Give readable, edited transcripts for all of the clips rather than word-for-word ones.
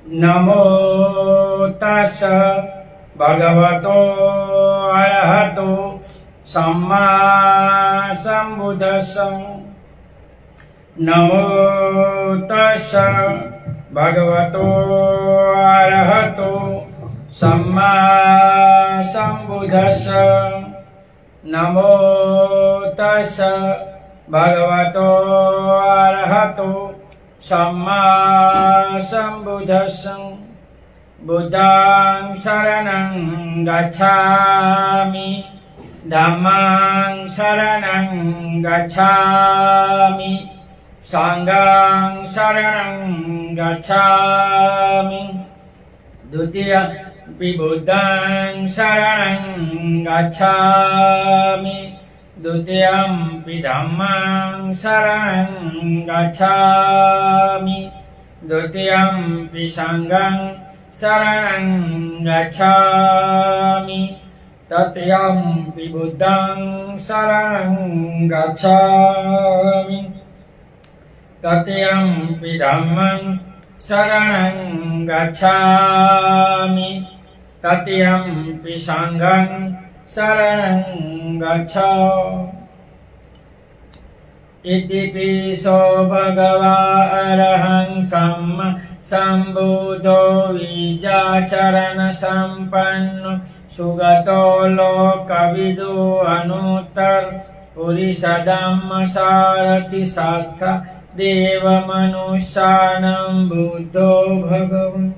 नमो तस् भगवतो अरहतो सम्मा सम्बुद्धस्स। नमो तस् भगवतो अरहतो सम्मा सम्बुद्धस्स। नमो तस् भगवतो अरहतो सम्मा सम्बुद्धस्स। बुद्धं शरणं गच्छामि, धम्मं शरणं गच्छामि, संघं शरणं गच्छामि। द्वितीयंपि बुद्धं शरणं गच्छामि, द्वितीयंपि धम्मं शरणं गच्छामि, द्वितीयंपि संघं शरणं गच्छामि, तृतीयंपि बुद्धं शरणं गच्छामि, तृतीयंपि धम्मं शरणं गच्छामि, तृतीयंपि संघं शरणं गच्छामि। इतिपिसो भगवा अरहं सम्मा सम्बुद्धो विद्याचरण संपन्नो सुगतो लोकविदो अनुत्तर पुरुषधम्म सारथि सार्थ देव मनुष्याणां बुद्धो भगवन्।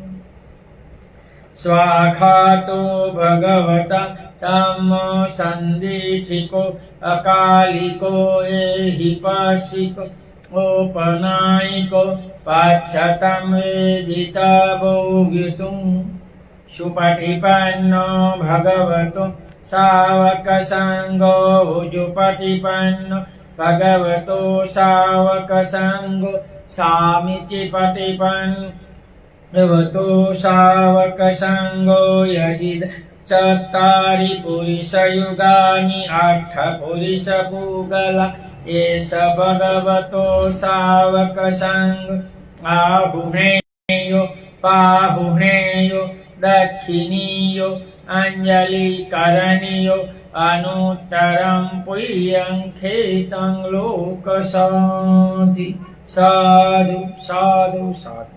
स्वाखातो भगवता तमो संदीठिको अकालिको एहिपासिको औपनायिको पाच्छतं वेदितभोगितुं सुपटिपन्नो भगवतो सावकसंघो उजुपटिपन्नो भगवतो सावकसंघो सामिति पटिपन्नो भगवतो सावकसंघो यदि चत्तारि पुरुषयुगानि आठ पुरुषपूगला एष भगवतो सावकसंघ। आहुनेयो पाहुनेयो दक्षिणीयो अंजलिकरणीयो अनुत्तरं पुयं खेतं लोकसाधि। साधु साधु साधु।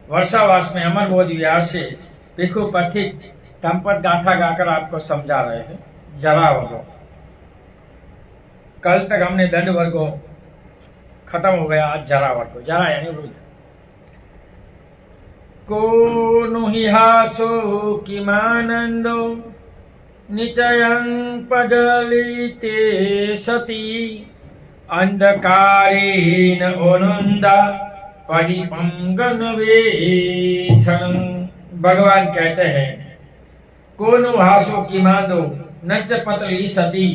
वर्षावास में अमर बोध विहार से भिक्षु पथिक तमपद गाथा गाकर आपको समझा रहे हैं। जरा वर्गो कल तक हमने दंड वर्गो खत्म हो गया, आज जरा वर्गो। जरा यानी वृद्ध। को नुहि हासो किमानंदो निचयं पदलिते सती अंधकारेण ओनंदा परिपंगन वेथन। भगवान कहते हैं कोनो हासो किमांदो नच पतली सती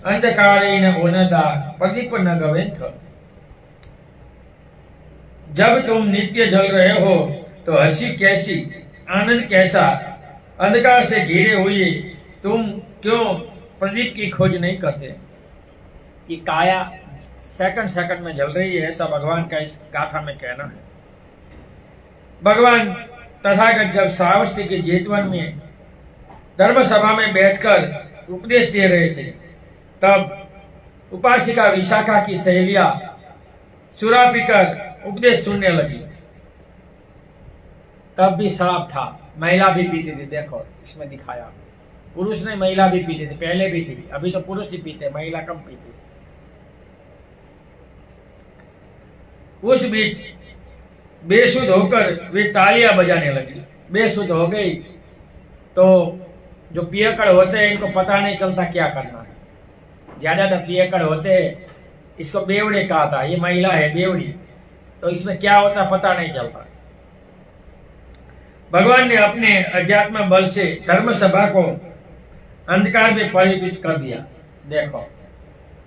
अंधकारेण ओनदा प्रदीप न गवेथ। जब तुम नित्य जल रहे हो तो हंसी कैसी, आनंद कैसा, अंधकार से घिरे हुए तुम क्यों प्रदीप की खोज नहीं करते। कि काया सेकंड सेकंड में जल रही है, ऐसा भगवान का इस गाथा में कहना है। भगवान तथागत जब श्रावस्ती के जेतवन में धर्म सभा में बैठकर उपदेश दे रहे थे, तब उपासिका विशाखा की सहेलियां सुरा पीकर उपदेश सुनने लगी। तब भी शराब था, महिला भी पीती थी। देखो इसमें दिखाया, पुरुष नहीं महिला भी पीती थी, पहले भी थी, अभी तो पुरुष ही पीते, महिला कम पीती। उस बीच बेसुध होकर वे तालियां बजाने लगी। बेसुध हो गई तो जो पियकड़ होते हैं इनको पता नहीं चलता क्या करना है। ज्यादातर पियकड़ होते हैं, इसको बेवड़े कहा था, ये महिला है बेवड़ी, तो इसमें क्या होता पता नहीं चलता। भगवान ने अपने अध्यात्म बल से धर्म सभा को अंधकार में परिवर्तित कर दिया। देखो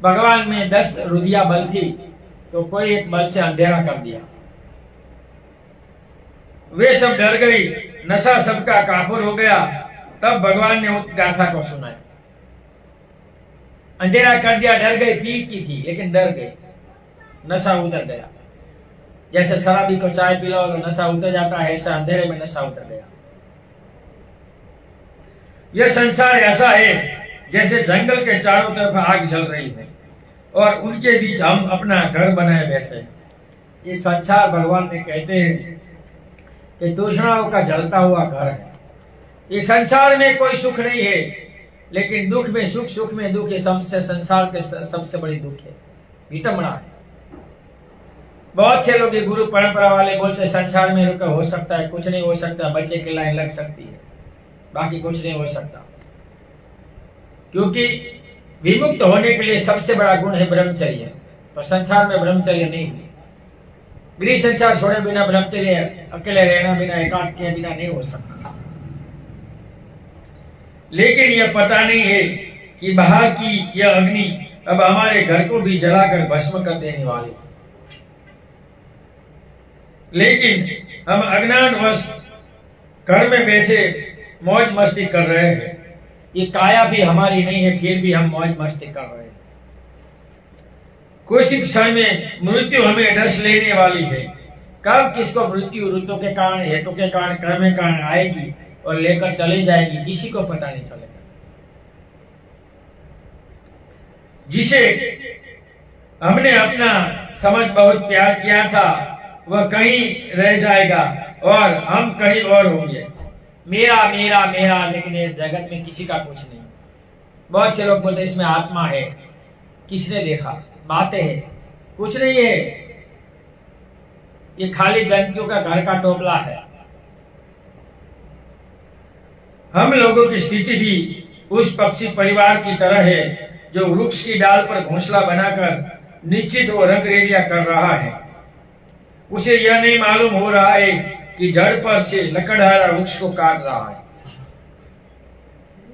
भगवान में 10 रुधिया बल थी, तो कोई एक बल से अंधेरा कर दिया। वे सब डर गई, नशा सबका काफुर हो गया। तब भगवान ने उस गाथा को सुनाया। अंधेरा कर दिया, डर गई, पीती थी लेकिन डर गई, नशा उतर गया। जैसे शराबी को चाय पिलाओ तो नशा उतर जाता है, ऐसा अंधेरे में नशा उतर गया। यह संसार ऐसा है जैसे जंगल के चारों तरफ आग जल रही है और उनके बीच हम अपना घर बनाए बैठे हैं। इस संसार भगवान ने कहते हैं कि तृष्णाओं का जलता हुआ घर है। इस संसार में कोई सुख नहीं है, लेकिन दुख में सुख, सुख में दुख, ये सबसे संसार के सबसे बड़ी दुख है, विटंबना है। बहुत से लोग ये गुरु परंपरा वाले बोलते संसार में रुका हो सकता है, कुछ नहीं हो सकता, बच्चे की लाइन लग सकती है, बाकी कुछ नहीं हो सकता। क्योंकि विमुक्त होने के लिए सबसे बड़ा गुण है ब्रह्मचर्य। तो संसार में ब्रह्मचर्य नहीं है। गृह संसार छोड़े बिना ब्रह्मचर्य, अकेले रहना बिना, एकांत के बिना नहीं हो सकता। लेकिन यह पता नहीं है कि बाहर की यह अग्नि अब हमारे घर को भी जलाकर भस्म कर देने वाली है। लेकिन हम अज्ञानवश घर में बैठे मौज मस्ती कर रहे हैं। ये काया भी हमारी नहीं है, फिर भी हम मौज मस्ती कर रहे हैं। कुछ ही क्षण में मृत्यु हमें डस लेने वाली है। कब किसको मृत्यु ऋतु के कारण, हेतु के कारण, कर्म के कारण आएगी और लेकर चली जाएगी, किसी को पता नहीं चलेगा। जिसे हमने अपना समझ बहुत प्यार किया था, वह कहीं रह जाएगा और हम कहीं और होंगे। मेरा मेरा मेरा, लेकिन इस जगत में किसी का कुछ नहीं। बहुत से लोग बोलते इसमें आत्मा है, किसने देखा, बातें हैं, कुछ नहीं है। ये खाली गंदगियों का घर का टोपला है। हम लोगों की स्थिति भी उस पक्षी परिवार की तरह है जो वृक्ष की डाल पर घोंसला बनाकर निश्चित वो रंग रेडिया कर रहा है। उसे यह नहीं मालूम हो रहा है कि जड़ पर से लकड़हारा वृक्ष को काट रहा है।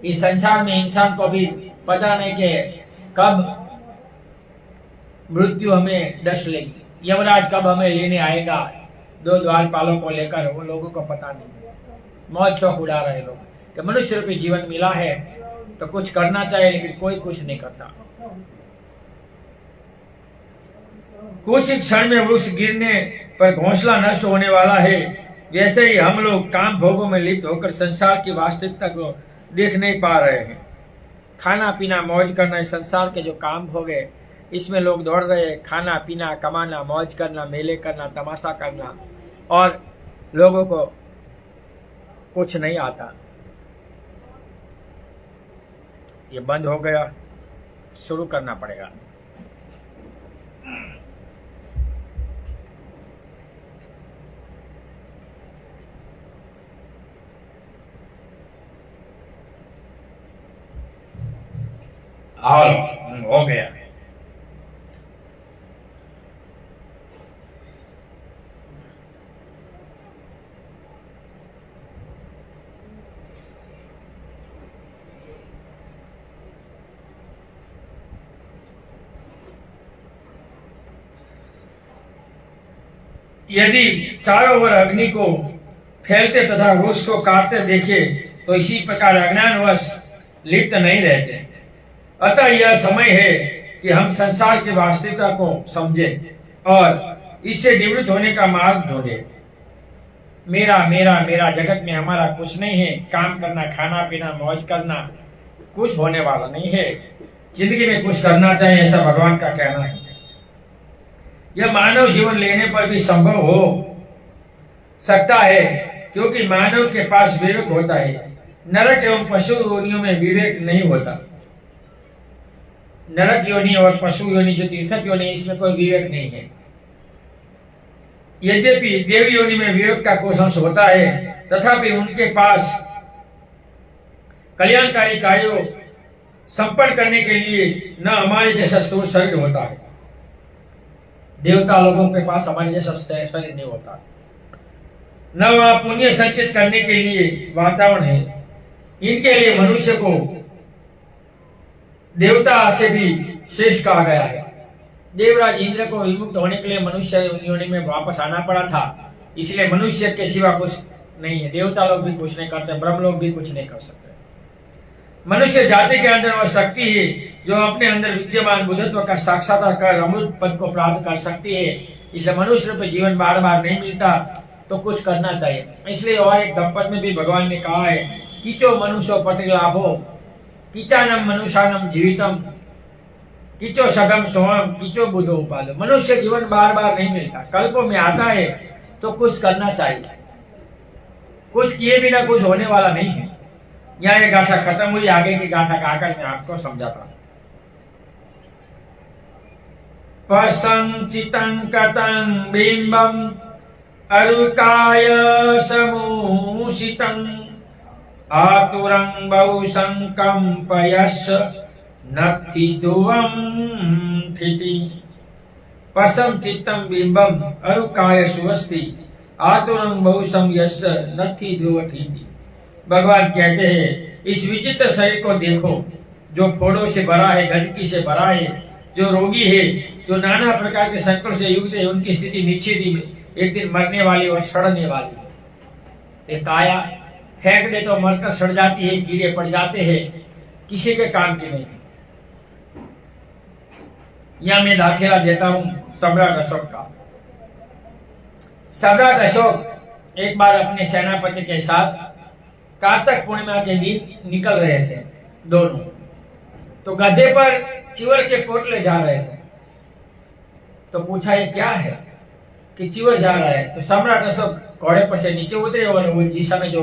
इस संसार में इंसान को भी पता नहीं कि कब मृत्यु हमें डस लेगी, यमराज कब हमें लेने आएगा। दो द्वारपालों को लेकर वो लोगों को पता नहीं। मौज शौक उड़ा रहे लोग कि मनुष्य रूपी जीवन मिला है तो कुछ करना चाहिए, लेकिन कोई कुछ नहीं करता। कुछ क्षण में वृक्ष गिरने पर घोंसला नष्ट होने वाला है। वैसे ही हम लोग काम भोगों में लिप्त होकर संसार की वास्तविकता को देख नहीं पा रहे हैं। खाना पीना मौज करना, इस संसार के जो काम भोग है इसमें लोग दौड़ रहे हैं। खाना पीना, कमाना, मौज करना, मेले करना, तमाशा करना, और लोगों को कुछ नहीं आता। ये बंद हो गया, शुरू करना पड़ेगा। और हो गया। यदि चारों ओर अग्नि को फैलते तथा वृक्ष को काटते देखे तो इसी प्रकार अज्ञानवश लिप्त नहीं रहते। अतः यह समय है कि हम संसार की वास्तविकता को समझें और इससे निवृत्त होने का मार्ग ढूंढें। मेरा मेरा मेरा, जगत में हमारा कुछ नहीं है। काम करना, खाना पीना, मौज करना कुछ होने वाला नहीं है। जिंदगी में कुछ करना चाहिए, ऐसा भगवान का कहना है। यह मानव जीवन लेने पर भी संभव हो सकता है, क्योंकि मानव के पास विवेक होता है। नरक एवं पशु योनियों में विवेक नहीं होता। नरक योनि और पशु योनि, जो तीर्थक योनि, इसमें कोई विवेक नहीं है। यद्यपि देव योनि में विवेक का कुछ अंश होता है, तथापि उनके पास कल्याणकारी कार्यों संपन्न करने के लिए न हमारे जैसा स्थूल शरीर होता है। देवता लोगों के पास हमारे जैसा शरीर नहीं होता। न वह पुण्य संचित करने के लिए वातावरण है। इनके लिए मनुष्य को देवता से भी श्रेष्ठ कहा गया है। देवराज इंद्र को विमुक्त होने के लिए मनुष्य योनि में वापस आना पड़ा था। इसलिए मनुष्य के सिवा कुछ नहीं है। देवता लोग भी कुछ नहीं करते, ब्रह्म लोग भी कुछ नहीं कर सकते। मनुष्य जाति के अंदर वह शक्ति है जो अपने अंदर विद्यमान बुद्धत्व का साक्षात्कार कर अमृत पद को प्राप्त कर सकती है। इसलिए मनुष्य रूपी जीवन बार बार नहीं मिलता, तो कुछ करना चाहिए। इसलिए और एक दंपत में भी भगवान ने कहा है, किचो मनुष्यो पति लाभो, किचानम मनुष्यानम जीवितम, किचो सगम सोहम, किचो बुधो उपादो। मनुष्य जीवन बार बार नहीं मिलता, कल्पों में आता है, तो कुछ करना चाहिए। कुछ किए बिना कुछ होने वाला नहीं है। यहाँ ये गाथा खत्म हुई, आगे की गाथा का आकर मैं आपको समझाता हूं। पसंचितं कतं बिंबम अरुकाय समूषितं, आतुरं बहुसंकंपयस् नत्थि दुवं थिति। पसम चित्तम बिंबम अरुकाय सुवस्ति, आतुरं बहुसं यस् नत्थि दुव थिति। भगवान कहते हैं, इस विचित्र शरीर को देखो, जो फोड़ों से भरा है, गंदगी से भरा है, जो रोगी है, जो नाना प्रकार के संकट से युक्त है, उनकी स्थिति निश्चित ही एक दिन मरने वाली और सड़ने वाली। एक काया फेंक दे तो मरकर सड़ जाती है, कीड़े पड़ जाते हैं, किसी के काम की नहीं। यहां मैं दाखिला देता हूं सम्राट अशोक का। सम्राट अशोक एक बार अपने सेनापति के साथ कार्तिक पूर्णिमा के दिन निकल रहे थे दोनों, तो गधे पर चिवर के पोटले जा रहे थे। तो पूछा, ये क्या है कि चिवर जा रहा है? तो सम्राट अशोक घोड़े पर से नीचे उतरे और वो जिस समय जो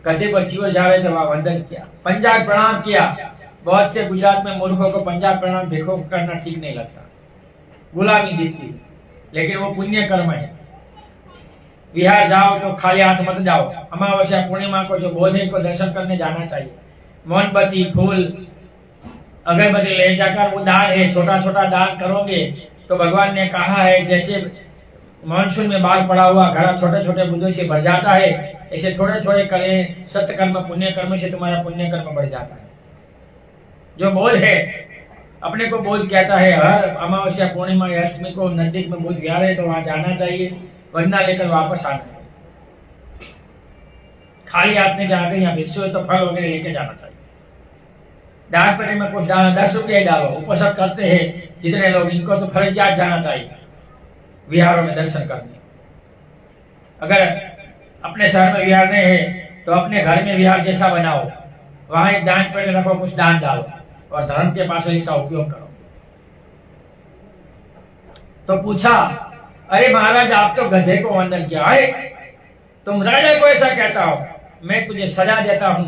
गधे पर चिवर जा रहे थे वहां वंदन किया, पंजाब प्रणाम किया। बहुत से गुजरात में मूर्खों को पंजाब प्रणाम भिखों को करना ठीक नहीं लगता, गुलामी दिखती, लेकिन वो पुण्य कर्म है। बिहार जाओ तो खाली हाथ मत जाओ। अमावस्या पूर्णिमा को जो बोधे को दर्शन करने जाना चाहिए। मोमबत्ती, फूल, अगरबत्ती ले जाकर वो दान है, छोटा छोटा दान करोगे तो भगवान ने कहा है, जैसे मानसून में बाढ़ पड़ा हुआ घड़ा छोटे छोटे बूंदों से भर जाता है, ऐसे थोड़े थोड़े करें सत्य कर्म पुण्य कर्म से तुम्हारा पुण्य कर्म बढ़ जाता है। जो बोध है, अपने को बोध कहता है, हर अमावस्या पूर्णिमा या अष्टमी को नजदीक में बोध विहार है तो वहां जाना चाहिए, वंदना लेकर वापस आना चाहिए। खाली हाथ में जाकर यहाँ भिक्षु है तो फल वगैरह लेके जाना चाहिए। दान पेटी में कुछ डालो, 10 रुपये डालो। उपसत करते हैं जितने लोग, इनको तो फर्जियात जाना चाहिए विहारों में दर्शन करने। अगर अपने शहर में विहार नहीं है तो अपने घर में विहार जैसा बनाओ, वहां एक दान पेटी रखो, कुछ दान डालो और धर्म के पास इसका उपयोग करो। तो पूछा, अरे महाराज आप तो गधे को वंदन किया, अरे तुम राजा को ऐसा कहता हो? मैं तुझे सजा देता हूं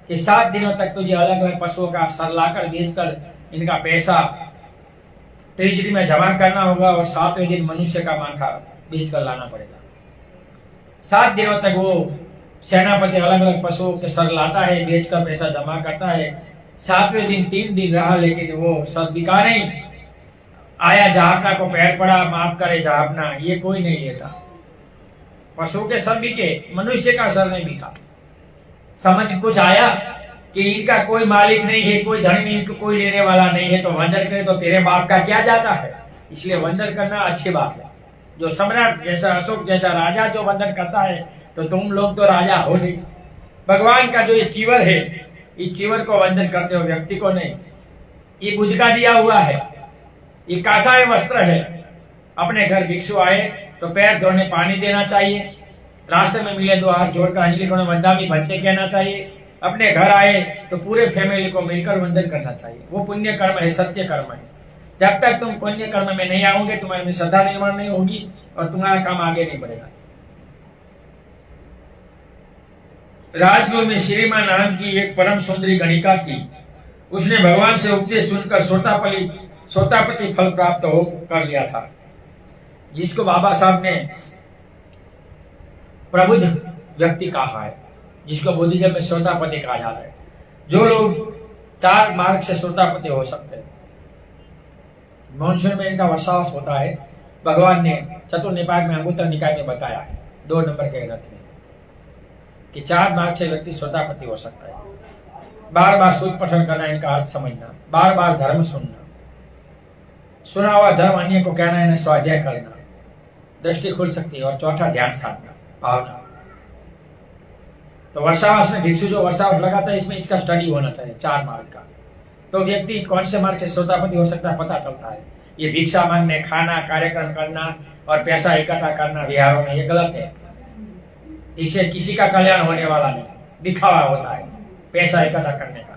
कि 7 दिनों तक तुझे अलग अलग पशुओं का सर लाकर बेचकर इनका पैसा ट्रेजरी में जमा करना होगा और 7वें दिन मनुष्य का माथा बेचकर लाना पड़ेगा। 7 दिनों तक वो सेनापति अलग अलग पशुओं के सर लाता है, बेचकर पैसा जमा करता है। 7वें दिन 3 दिन रहा, लेकिन वो सर बिका नहीं। आया जहापना को पैर पड़ा, माफ करे जहापना, ये कोई नहीं लेता। पशु के सर बिके, मनुष्य का सर नहीं बिका। समझ कुछ आया कि इनका कोई मालिक नहीं है, कोई धनी नहीं, इनको कोई लेने वाला नहीं है, तो वंदन करे तो तेरे बाप का क्या जाता है। इसलिए वंदन करना अच्छी बात है। जो सम्राट जैसा अशोक जैसा राजा जो वंदन करता है, तो तुम लोग तो राजा हो नहीं। भगवान का जो ये चीवर है, इस चीवर को वंदन करते हो, व्यक्ति को नहीं। ये बुद्ध का दिया हुआ है, ये कासाय वस्त्र है। अपने घर भिक्षु आए तो पैर धोने पानी देना चाहिए, रास्ते में मिले 2 हाथ जोड़कर अंजलि को वंदामी भंते कहना चाहिए। अपने घर आए तो पूरे फैमिली को मिलकर वंदन करना चाहिए। वो पुण्य कर्म है, सत्य कर्म है। जब तक तुम पुण्य कर्म में नहीं आओगे, तुम्हारे में श्रद्धा निर्माण नहीं होगी और तुम्हारा काम आगे नहीं बढ़ेगा। राजगृह में श्रीमा नाम की एक परम सुंदरी गणिका थी। उसने भगवान से उपदेश सुनकर सोतापति फल प्राप्त हो कर लिया था, जिसको बाबा साहब ने प्रबुद्ध व्यक्ति कहा है, जिसको बुद्धिज्म में सोतापति कहा जाता है। जो लोग 4 मार्ग से सोतापति हो सकते हैं। मानसून में इनका वर्षावास होता है। भगवान ने चतुर्निपाक में अंगुत्तर निकाय में बताया है 2 नंबर के ग्रंथ में कि 4 मार्ग से व्यक्ति सोतापति हो सकता है। बार बार सूत्र पठन करना, इनका अर्थ समझना, बार बार धर्म सुनना, सुना हुआ धर्म अन्य को कहना, इन्हें स्वाध्याय करना, दृष्टि खुल सकती है। और चौथा ध्यान साधना, भावना। तो वर्षावास में भिक्षु जो वर्षावास लगाता है, इसमें इसका स्टडी होना चाहिए 4 मार्ग का। तो व्यक्ति कौन से मार्ग से सोतापति हो सकता है पता चलता है। ये भिक्षा मांगने, खाना, कार्यक्रम करना और पैसा इकट्ठा करना विहारों में, ये गलत है। इससे किसी का कल्याण होने वाला नहीं, दिखावा होता है पैसा इकट्ठा करने का।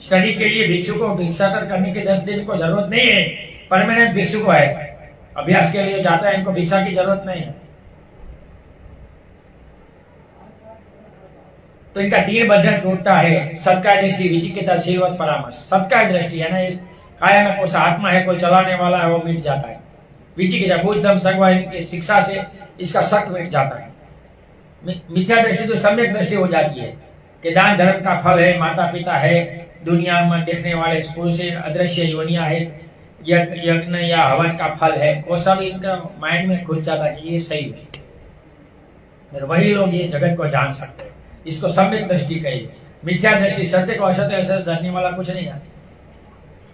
स्टडी के लिए भिक्षु को भिक्षाटन करने की 10 दिन को जरूरत नहीं है। परमानेंट भिक्षु को है, अभ्यास के लिए जाता है, इनको भिक्षा की जरूरत नहीं है। तो इनका 3 बंधन टूटता है। सत्कार दृष्टि, विचिकित्सा, शीलवत परामर्श। सत्कार दृष्टि है ना, इस काया में कोई आत्मा है, कोई चलाने वाला है, वो मिट जाता है। विचिकित्सा, बुद्ध धर्म संघ की शिक्षा से इसका शक मिट जाता है। मिथ्या दृष्टि तो सम्यक दृष्टि हो जाती है कि दान धर्म का फल है, माता पिता है, दुनिया में देखने वाले पुरुष अदृश्य योनिया है, यज्ञ या हवन का फल है, वो सब इनका माइंड में घुस जाता है कि ये सही है। फिर वही लोग ये जगत को जान सकते हैं। इसको सम्यक दृष्टि कहिए। मिथ्या दृष्टि, सत्य को असत्य से जानने वाला कुछ नहीं है।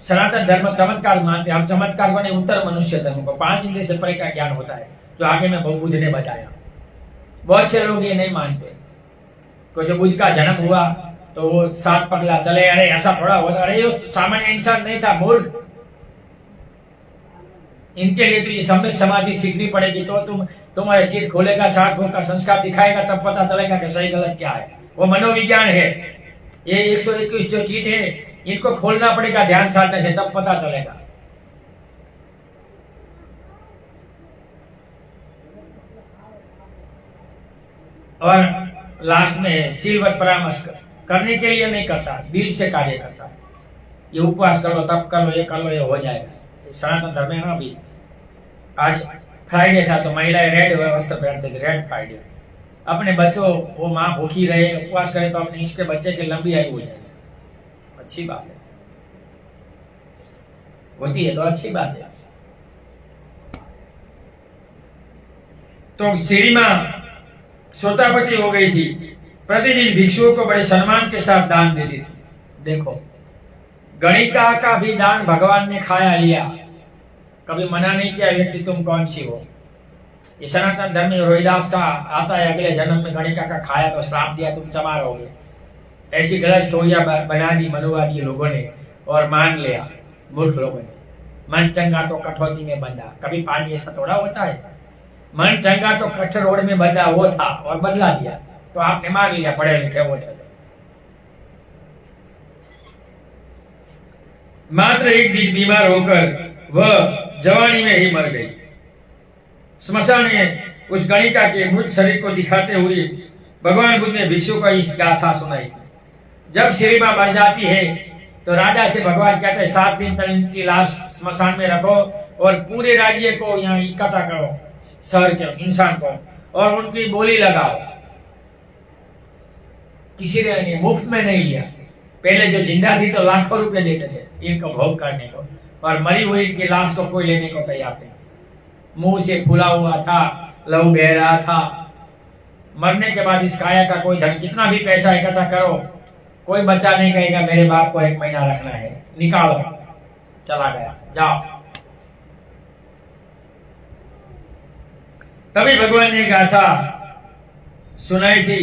सनातन धर्म चमत्कार मानते हैं। हम चमत्कार को नहीं, उत्तर मनुष्य धर्म को 5 इंद्रिय से परे का ज्ञान होता है, जो आगे में बुद्ध ने बताया। बहुत से लोग ये नहीं मानते। तो जो बुद्ध का जन्म हुआ तो वो 7 पगला चले, अरे ऐसा थोड़ा होता, अरे ये सामान्य इंसान नहीं था, मूर्ख। इनके लिए तो ये सम्यक समाधि सीखनी पड़ेगी, तो तुम्हारे चित्त खोलेगा, 7 भोग का संस्कार दिखाएगा, तब पता चलेगा कि सही गलत क्या है। वो मनोविज्ञान है। ये 121 जो चीज है, इनको खोलना पड़ेगा ध्यान साधने से, तब पता चलेगा। और लास्ट में शीलवत परामर्श करने के लिए नहीं करता, दिल से कार्य करता है। ये उपवास कर लो, तब कर लो, ये कर लो, ये हो जाएगा। सनातन धर्म में ना भी आज फ्राइडे था तो महिलाएं रेड वस्त्र पहनते थे, रेड फ्राइडे। अपने बच्चों, वो माँ भूखी रहे, उपवास करे तो अपने इसके बच्चे की लंबी आयु हो जाएगी। अच्छी बात है, होती है तो अच्छी बात है। तो श्री माँ श्रोतापति हो गई थी, प्रतिदिन भिक्षुओं को बड़े सम्मान के साथ दान देती थी। देखो, गणिका का भी दान भगवान ने खाया लिया, कभी मना नहीं किया व्यक्ति तुम कौन सी हो। ये सनातन धर्म में रोहिदास का आता है, अगले जन्म में गणिका का खाया तो श्राप दिया, तुम चमार हो गए। ऐसी गलत स्टोरियां बना दी मनुवादी लोगों ने और मान लिया मूर्ख लोगों ने। मन चंगा तो कठौती में बंधा, कभी पानी ऐसा थोड़ा होता है। मन चंगा तो कच्छ रोड में बंधा, वो था और बदला दिया, तो आपने मान लिया पढ़े लिखे वो थे। मात्र एक दिन बीमार होकर वह जवानी में ही मर गई। श्मशान में उस गणिका के मृत शरीर को दिखाते हुए भगवान बुद्ध ने भिक्षु को इस गाथा सुनाई थी। जब श्री मां मर जाती है तो राजा से भगवान कहते हैं 7 दिन तक इनकी लाश श्मशान में रखो और पूरे राज्य को यहाँ इकट्ठा करो, शहर के इंसान को, और उनकी बोली लगाओ। किसी ने मुफ्त में नहीं लिया। पहले जो जिंदा थी तो लाखों रुपए देते थे इनको भोग करने को, और मरी हुई की लाश को कोई लेने को तैयार नहीं। मुंह से फूला हुआ था, लहू बह रहा था। मरने के बाद इस काया का कोई धन, कितना भी पैसा इकट्ठा करो, कोई बच्चा नहीं कहेगा मेरे बाप को 1 महीना रखना है, निकालो, चला गया, जाओ। तभी भगवान ने गाथा सुनाई थी,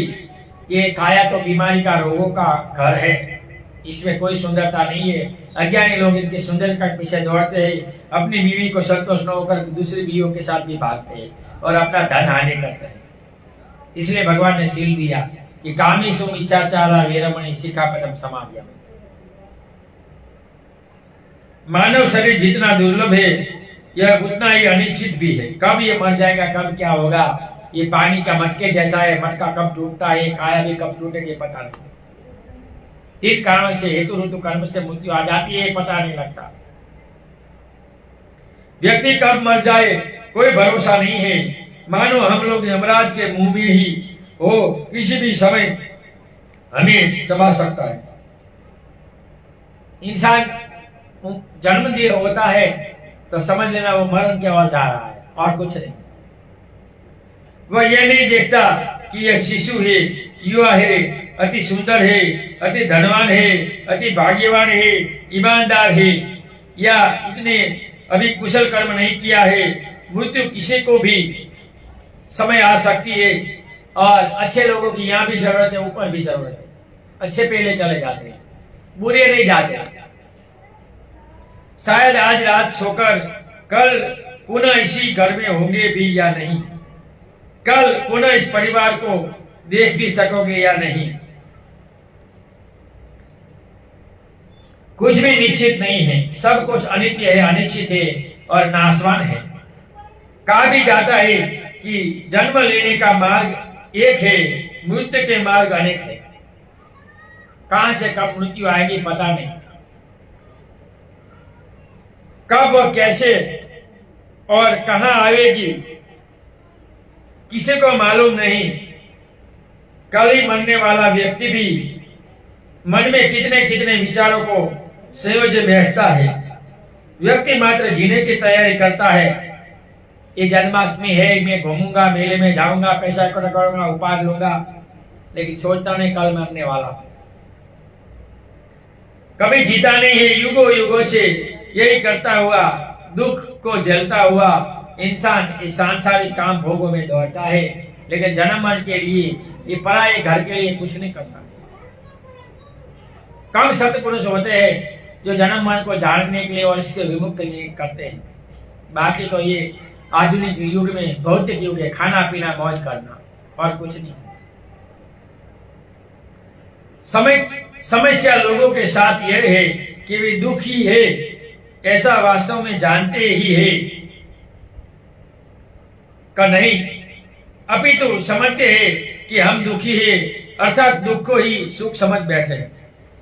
ये काया तो बीमारी का, रोगों का घर है, इसमें कोई सुंदरता नहीं है। अज्ञानी लोग इनकी सुंदरता के पीछे दौड़ते हैं, अपनी बीवी को संतोष न होकर दूसरी बीवियों के साथ भी भागते हैं और अपना धन हानि करते हैं। इसलिए भगवान ने सील दिया कि कामीसु मिच्छाचारा वीरमणि सिक्खापदम समादयामि। मानव शरीर जितना दुर्लभ है, यह उतना ही अनिश्चित भी है। कब ये मर जाएगा, कब क्या होगा, ये पानी का मटके जैसा है, मटका कब टूटता है, काया भी कब टूटेगी पता नहीं। 3 कारणों से, हेतु ऋतु कर्म से मृत्यु आ जाती है, पता नहीं लगता। व्यक्ति कब मर जाए कोई भरोसा नहीं है। मानो हम लोग यमराज के मुंह में ही हो, किसी भी समय हमें चबा सकता है। इंसान जन्म दिए होता है तो समझ लेना वो मरण की ओर जा रहा है और कुछ नहीं। वह यह नहीं देखता कि यह शिशु है, युवा है, अति सुंदर है, अति धनवान है, अति भाग्यवान है, ईमानदार है, या इतने अभी कुशल कर्म नहीं किया है। मृत्यु किसी को भी समय आ सकती है, और अच्छे लोगों की यहाँ भी जरूरत है, ऊपर भी जरूरत है। अच्छे पहले चले जाते हैं, बुरे नहीं जाते। शायद आज रात सोकर कल पुनः इसी घर में होंगे भी या नहीं, कल पुनः इस परिवार को देख भी सकोगे या नहीं। कुछ भी निश्चित नहीं है, सब कुछ अनित्य है, अनिश्चित है और नाशवान है। कहा भी जाता है कि जन्म लेने का मार्ग एक है, मृत्यु के मार्ग अनेक है। कहां से कब मृत्यु आएगी पता नहीं, कब और कैसे और कहां आएगी किसी को मालूम नहीं। कल ही मरने वाला व्यक्ति भी मन में कितने कितने विचारों को संयोजे बैठता है। व्यक्ति मात्र जीने की तैयारी करता है। ये जन्माष्टमी है, मैं घूमूंगा, मेले में जाऊंगा, पैसा इकट्ठा करूंगा, उपहार लूंगा, लेकिन सोचता नहीं कल मरने वाला। कभी जीता नहीं है। युगों युगों से यही करता हुआ, दुख को झेलता हुआ इंसान इस सांसारिक काम भोगों में दौड़ता है, लेकिन जन्म मरण के लिए, ये पराये घर के लिए कुछ नहीं करता। कम सत्पुरुष होते हैं जो जन्म मरण को जानने के लिए और इसके विमुक्त के लिए करते हैं। बाकी तो ये आधुनिक युग में, भौतिक युग है, खाना पीना मौज करना और कुछ नहीं। समस्या लोगों के साथ यह है कि वे दुखी है, ऐसा वास्तव में जानते ही है का नहीं, अपितु समझते हैं कि हम दुखी है, अर्थात दुख को ही सुख समझ बैठे हैं।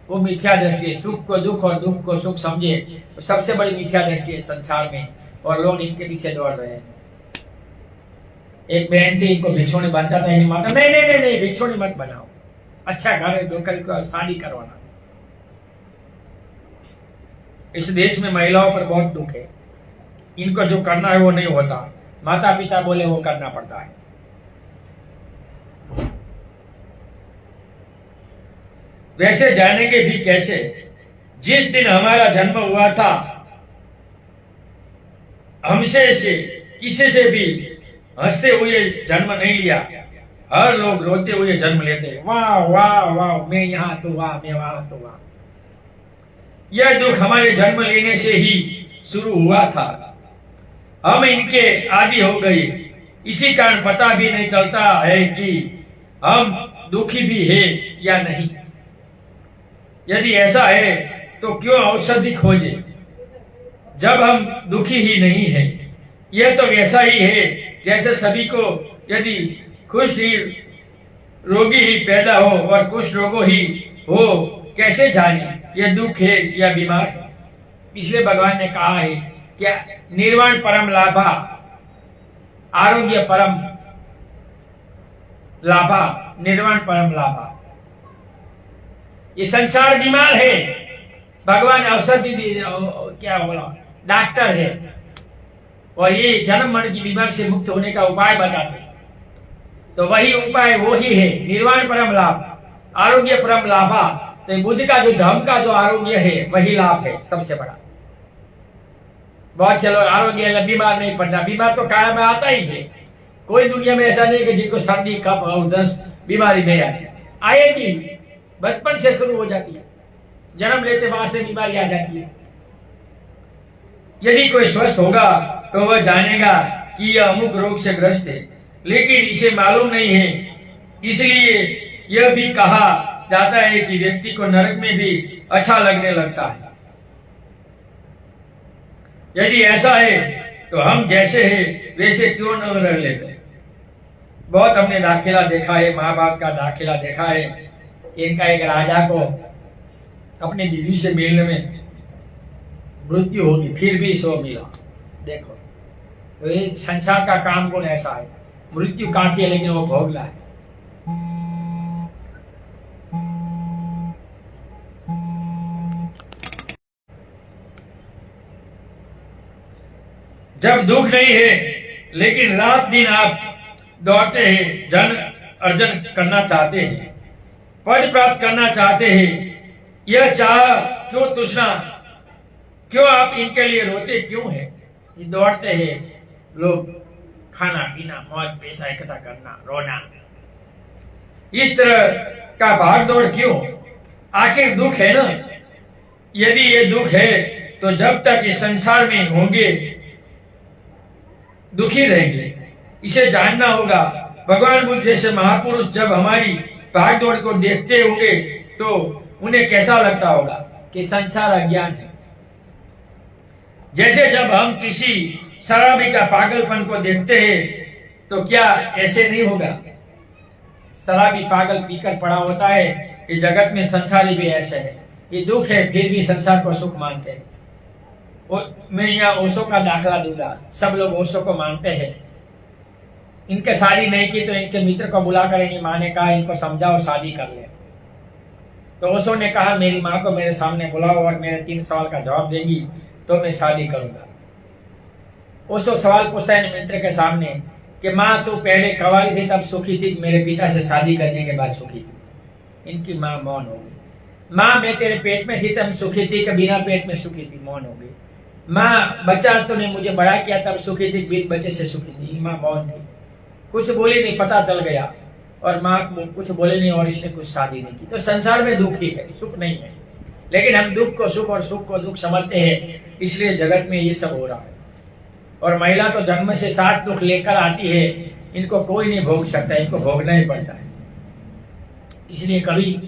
वो मिथ्या दृष्टि, सुख को दुख और दुख को सुख समझे, तो सबसे बड़ी मिथ्या दृष्टि है संसार में, और लोग इनके पीछे दौड़ रहे हैं। एक बहन थी, इनको भिक्षुणी बनता था, इन्हें माता नहीं नहीं नहीं नहीं भिक्षुणी मत बनाओ, अच्छा घर दोकर को शादी करवाना। इस देश में महिलाओं पर बहुत दुख है, इनको जो करना है वो नहीं होता, माता पिता बोले वो करना पड़ता है। वैसे जानेंगे भी कैसे, जिस दिन हमारा जन्म हुआ था हमसे से किसी से भी हंसते हुए जन्म नहीं लिया। हर लोग रोते हुए जन्म लेते, वाह वाह वाह, मैं यहां तो वाह, मैं वहां तो वाह। यह दुख हमारे जन्म लेने से ही शुरू हुआ था। हम इनके आदी हो गए, इसी कारण पता भी नहीं चलता है कि हम दुखी भी है या नहीं। यदि ऐसा है तो क्यों औषधि खोजे जब हम दुखी ही नहीं है। यह तो वैसा ही है जैसे सभी को यदि कुष्ठ ही रोगी ही पैदा हो और कुष्ठ रोगो ही हो, कैसे जाने यह दुख है या बीमार है। इसलिए भगवान ने कहा है क्या, निर्वाण परम लाभा, आरोग्य परम लाभा, निर्वाण परम लाभा। ये संसार बीमार है, भगवान औषधि क्या बोला, डॉक्टर है, और ये जन्म मरण की बीमारी से मुक्त होने का उपाय बताते हैं। तो वही उपाय वो ही है, निर्वाण परम लाभ, आरोग्य परम लाभा। तो बुद्ध का जो धर्म का जो आरोग्य है वही लाभ है सबसे बड़ा। बहुत चलो आरोग्य, बीमार नहीं पड़ना, बीमार तो कायम में आता ही है। कोई दुनिया में ऐसा नहीं कि जिनको सर्दी कफ और दस्त बीमारी नहीं आती, आएगी, बचपन से शुरू हो जाती है, जन्म लेते वहां से बीमारी आ जाती है। यदि कोई स्वस्थ होगा तो वह जानेगा कि यह अमुक रोग से ग्रस्त है, लेकिन इसे मालूम नहीं है। इसलिए यह भी कहा जाता है कि व्यक्ति को नरक में भी अच्छा लगने लगता है। यदि ऐसा है तो हम जैसे हैं वैसे क्यों न रह लेते। बहुत हमने दाखिला देखा है, महाभारत का दाखिला देखा है। इनका एक राजा को अपनी बीवी से मिलने में मृत्यु होगी, फिर भी सो मिला। देखो तो ये संसार का काम कौन ऐसा है, मृत्यु काफी है लेकिन वो भोग रहा है। जब दुख नहीं है लेकिन रात दिन आप दौड़ते हैं, जन अर्जन करना चाहते हैं, पद प्राप्त करना चाहते हैं, यह चाह क्यों, तृष्णा क्यों, आप इनके लिए रोते क्यों है। ये दौड़ते हैं लोग, खाना पीना मौज पैसा इकट्ठा करना, रोना, इस तरह का भाग दौड़ क्यों। आखिर दुख है ना। यदि ये दुख है तो जब तक इस संसार में होंगे दुखी रहेंगे। इसे जानना होगा। भगवान बुद्ध जैसे महापुरुष जब हमारी भागदौड़ को देखते होंगे तो उन्हें कैसा लगता होगा कि संसार अज्ञान है। जैसे जब हम किसी शराबी का पागलपन को देखते हैं तो क्या ऐसे नहीं होगा? शराबी पागल पीकर पड़ा होता है। ये जगत में संसारी भी ऐसे है, ये दुख है फिर भी संसार को सुख मानते हैं। मैं यहाँ ओशो का दाखला दूंगा, सब लोग ओशो को मानते हैं। इनके शादी नहीं की तो इनके मित्र को बुलाकर इनकी माँ ने कहा इनको समझाओ शादी कर ले। तो ओशो ने कहा मेरी माँ को मेरे सामने बुलाओ और मेरे 3 सवाल का जवाब देगी तो मैं शादी करूंगा। ओशो सवाल पूछता है मित्र के सामने कि माँ तू पहले कवाली थी तब सुखी थी, मेरे पिता से शादी करने के बाद सुखी थी? इनकी माँ मौन हो गई। माँ मैं तेरे पेट में थी तब सुखी थी कि बिना पेट में सुखी थी? मौन हो गई। माँ बच्चा तूने मुझे बड़ा किया तब सुखी थी, बिन बच्चे से सुखी थी? माँ मौन थी, कुछ बोली नहीं, पता चल गया। और माँ कुछ बोले नहीं और इसने कुछ शादी नहीं की। तो संसार में दुख ही है, सुख नहीं है। लेकिन हम दुख को सुख और सुख को दुख समझते हैं, इसलिए जगत में ये सब हो रहा है। और महिला तो जन्म से 7 दुख लेकर आती है, इनको कोई नहीं भोग सकता, इनको भोगना ही पड़ता है। इसलिए कभी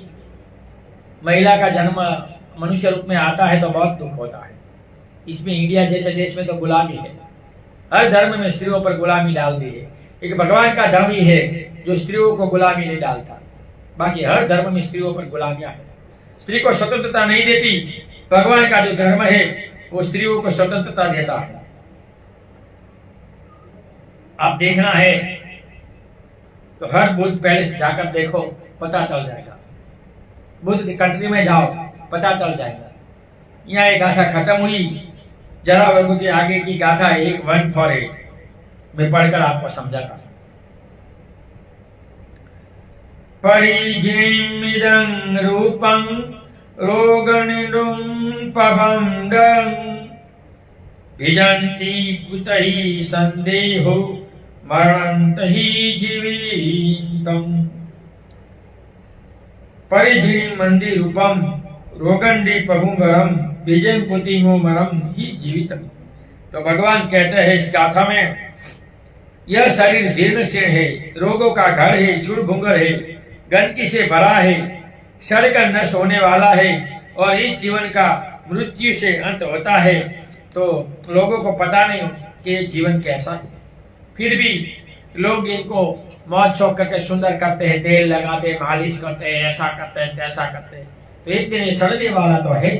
महिला का जन्म मनुष्य रूप में आता है तो बहुत दुख होता है। इसमें इंडिया जैसे देश में तो गुलामी है, हर धर्म में स्त्रियों पर गुलामी डाल दी है। एक भगवान का धर्म ही है जो स्त्रियों को गुलामी नहीं डालता, बाकी हर धर्म में स्त्रियों पर गुलामियां है। स्त्री को स्वतंत्रता नहीं देती। भगवान का जो धर्म है वो स्त्रियों को स्वतंत्रता देता है। आप देखना है तो हर बुद्ध पैलेस जाकर देखो, पता चल जाएगा। बुद्ध की कंट्री में जाओ, पता चल जाएगा। यहाँ एक गाथा खत्म हुई, जरा वर्गों के आगे की गाथा 148 मैं पढ़कर आपको समझाता हूं। परिजिमिदं रूपं रोगनिरुं पवंडं भिजन्ति पुतहि संदेहो मरणंत ही जीवितम। परिजिनी मंदिर रूपम रोगंडी पभुंगरम विजय पुतिमो मरम ही जीवितम। तो भगवान कहते हैं इस गाथा में, यह शरीर जीर्ण से है, रोगों का घर है, चूड़ भूंगर है, गंदगी से भरा है, शरीर का नष्ट होने वाला है और इस जीवन का मृत्यु से अंत होता है। तो लोगों को पता नहीं कि ये जीवन कैसा है, फिर भी लोग इनको मौज शौक करके सुंदर करते हैं, तेल लगाते, मालिश करते हैं, ऐसा करते हैं, तैसा करते हैं। तो एक दिन ये सड़ने वाला तो है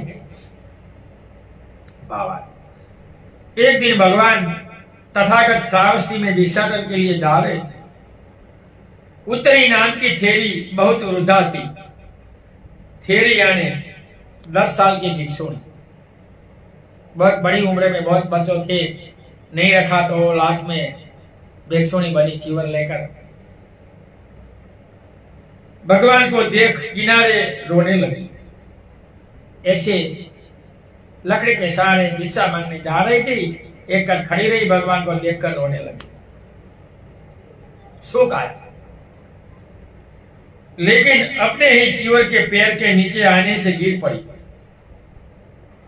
बाबा। एक दिन भगवान तथागत श्रावस्ती में भिक्षाटन के लिए जा रहे थे। उत्तरी नाम की थेरी बहुत वृद्धा थी। थेरी यानी 10 साल की भिक्षुणी, बहुत बड़ी उम्र में, बहुत बच्चों थे, नहीं रखा तो लास्ट में भिक्षुणी बनी जीवन लेकर। भगवान को देख किनारे रोने लगी। ऐसे लकड़ी के सहारे भिक्षा मांगने जा रही थी, एक कर खड़ी रही, भगवान को देखकर रोने लगी। शोक आया, लेकिन अपने ही जीवन के पैर के नीचे आने से गिर पड़ी।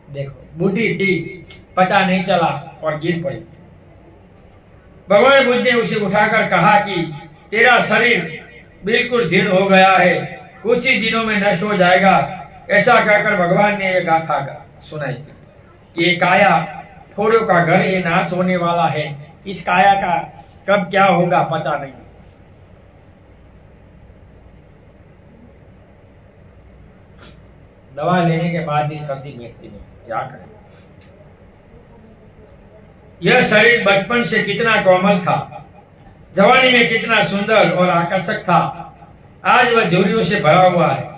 देखो बूढ़ी थी, पता नहीं चला और गिर पड़ी। भगवान बुद्ध ने उसे उठाकर कहा कि तेरा शरीर बिल्कुल जीर्ण हो गया है, कुछ ही दिनों में नष्ट हो जाएगा। ऐसा कहकर भगवान ने यह गाथा सुनाई थी कि ये काया थोड़ों का घर, ये नाश होने वाला है। इस काया का कब क्या होगा पता नहीं। दवा लेने के बाद भी सर्दी मिटती नहीं, क्या करें। यह शरीर बचपन से कितना कोमल था, जवानी में कितना सुंदर और आकर्षक था, आज वह झुर्रियों से भरा हुआ है।